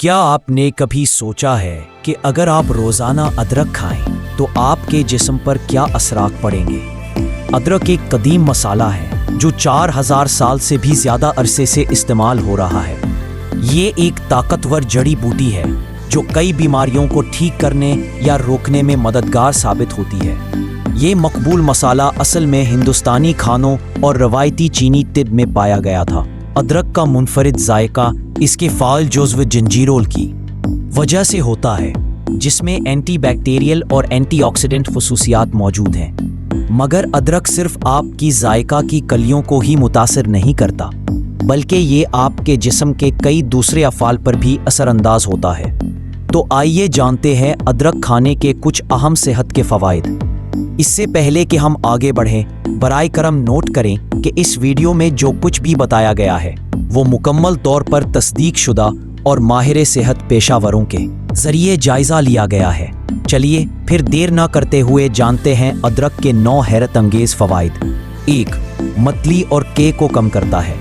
کیا آپ نے کبھی سوچا ہے کہ اگر آپ روزانہ ادرک کھائیں تو آپ کے جسم پر کیا اثرات پڑیں گے؟ ادرک ایک قدیم مسالہ ہے جو 4000 سال سے بھی زیادہ عرصے سے استعمال ہو رہا ہے۔ یہ ایک طاقتور جڑی بوٹی ہے جو کئی بیماریوں کو ٹھیک کرنے یا روکنے میں مددگار ثابت ہوتی ہے۔ یہ مقبول مسالہ اصل میں ہندوستانی کھانوں اور روایتی چینی طب میں پایا گیا تھا۔ ادرک کا منفرد ذائقہ اس کے فعال جزو جنجیرول کی وجہ سے ہوتا ہے، جس میں اینٹی بیکٹیریل اور اینٹی آکسیڈنٹ خصوصیات موجود ہیں۔ مگر ادرک صرف آپ کی ذائقہ کی کلیوں کو ہی متاثر نہیں کرتا، بلکہ یہ آپ کے جسم کے کئی دوسرے افعال پر بھی اثر انداز ہوتا ہے۔ تو آئیے جانتے ہیں ادرک کھانے کے کچھ اہم صحت کے فوائد۔ اس سے پہلے کہ ہم آگے بڑھیں، برائے کرم نوٹ کریں کہ اس ویڈیو میں جو کچھ بھی بتایا گیا ہے وہ مکمل طور پر تصدیق شدہ اور ماہر صحت پیشہ وروں کے ذریعے جائزہ لیا گیا ہے۔ چلیے پھر دیر نہ کرتے ہوئے جانتے ہیں ادرک کے 9 حیرت انگیز فوائد۔ 1. متلی اور کے کو کم کرتا ہے۔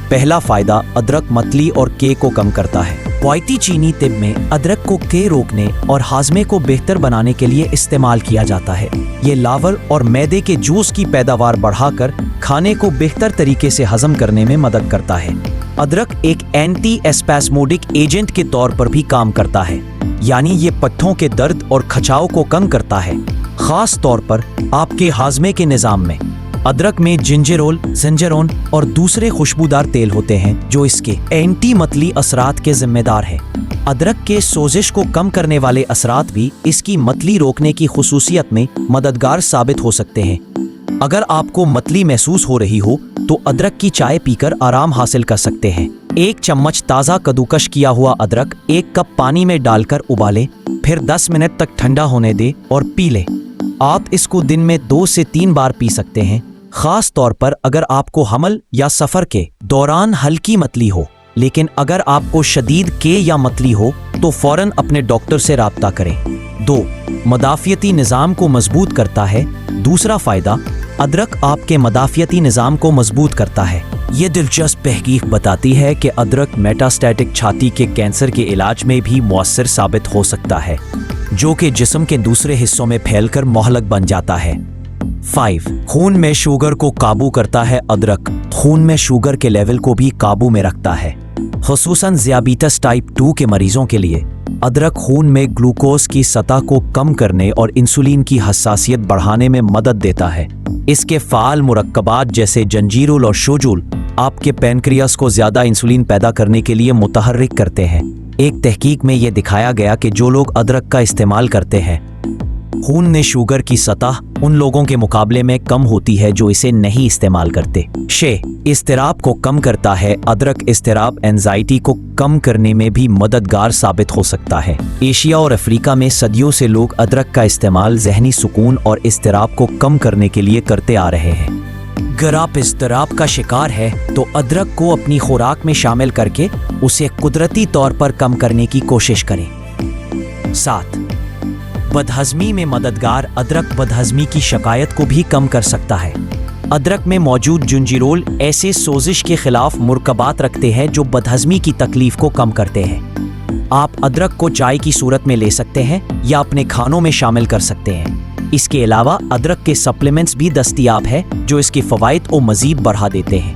پہلا فائدہ، ادرک متلی اور کے کو کم کرتا ہے۔ روایتی چینی طب میں ادرک کو کے روکنے اور ہاضمے کو بہتر بنانے کے لیے استعمال کیا جاتا ہے۔ یہ لاور اور معدے کے جوس کی پیداوار بڑھا کر کھانے کو بہتر طریقے سے ہضم کرنے میں مدد کرتا ہے۔ ادرک ایک اینٹی اسپاسموڈک ایجنٹ کے طور پر بھی کام کرتا ہے، یعنی یہ پٹھوں کے درد اور کھچاؤ کو کم کرتا ہے، خاص طور پر آپ کے ہاضمے کے نظام میں۔ ادرک میں جنجیرول، زنجرون اور دوسرے خوشبودار تیل ہوتے ہیں جو اس کے اینٹی متلی اثرات کے ذمہ دار ہیں۔ ادرک کے سوزش کو کم کرنے والے اثرات بھی اس کی متلی روکنے کی خصوصیت میں مددگار ثابت ہو سکتے ہیں۔ اگر آپ کو متلی محسوس ہو رہی ہو تو ادرک کی چائے پی کر آرام حاصل کر سکتے ہیں۔ 1 چمچ تازہ کدوکش کیا ہوا ادرک 1 کپ پانی میں ڈال کر ابالیں، پھر 10 منٹ تک ٹھنڈا ہونے دیں اور پی لیں۔ آپ اس کو دن میں 2 سے 3 بار پی سکتے ہیں، خاص طور پر اگر آپ کو حمل یا سفر کے دوران ہلکی متلی ہو۔ لیکن اگر آپ کو شدید کے یا متلی ہو تو فوراً اپنے ڈاکٹر سے رابطہ کریں۔ 2. مدافعتی نظام کو مضبوط کرتا ہے۔ دوسرا فائدہ، ادرک آپ کے مدافعتی نظام کو مضبوط کرتا ہے۔ یہ دلچسپ تحقیق بتاتی ہے کہ ادرک میٹاسٹیٹک چھاتی کے کینسر کے علاج میں بھی مؤثر ثابت ہو سکتا ہے، جو کہ جسم کے دوسرے حصوں میں پھیل کر مہلک بن جاتا ہے۔ 5. خون میں شوگر کو قابو کرتا ہے۔ ادرک خون میں شوگر کے لیول کو بھی قابو میں رکھتا ہے، خصوصاً ذیابیطس ٹائپ 2 کے مریضوں کے لیے۔ ادرک خون میں گلوکوز کی سطح کو کم کرنے اور انسولین کی حساسیت بڑھانے میں مدد دیتا ہے۔ اس کے فعال مرکبات جیسے جنجیرول اور شوجول آپ کے پینکریاس کو زیادہ انسولین پیدا کرنے کے لیے متحرک کرتے ہیں۔ ایک تحقیق میں یہ دکھایا گیا کہ جو لوگ ادرک کا استعمال کرتے ہیں، خون میں شوگر کی سطح ان لوگوں کے مقابلے میں کم ہوتی ہے جو اسے نہیں استعمال کرتے۔ 6. اضطراب کو کم کرتا ہے۔ ادرک اضطراب اینزائٹی کو کم کرنے میں بھی مددگار ثابت ہو سکتا ہے۔ ایشیا اور افریقہ میں صدیوں سے لوگ ادرک کا استعمال ذہنی سکون اور اضطراب کو کم کرنے کے لیے کرتے آ رہے ہیں۔ اگر آپ اضطراب کا شکار ہے تو ادرک کو اپنی خوراک میں شامل کر کے اسے قدرتی طور پر کم کرنے کی کوشش کریں۔ 7. بدہضمی میں مددگار۔ ادرک بدہضمی کی شکایت کو بھی کم کر سکتا ہے۔ ادرک میں موجود جنجیرول ایسے سوزش کے خلاف مرکبات رکھتے ہیں جو بدہضمی کی تکلیف کو کم کرتے ہیں۔ آپ ادرک کو چائے کی صورت میں لے سکتے ہیں یا اپنے کھانوں میں شامل کر سکتے ہیں۔ اس کے علاوہ ادرک کے سپلیمنٹس بھی دستیاب ہیں جو اس کے فوائد کو مزید بڑھا دیتے ہیں۔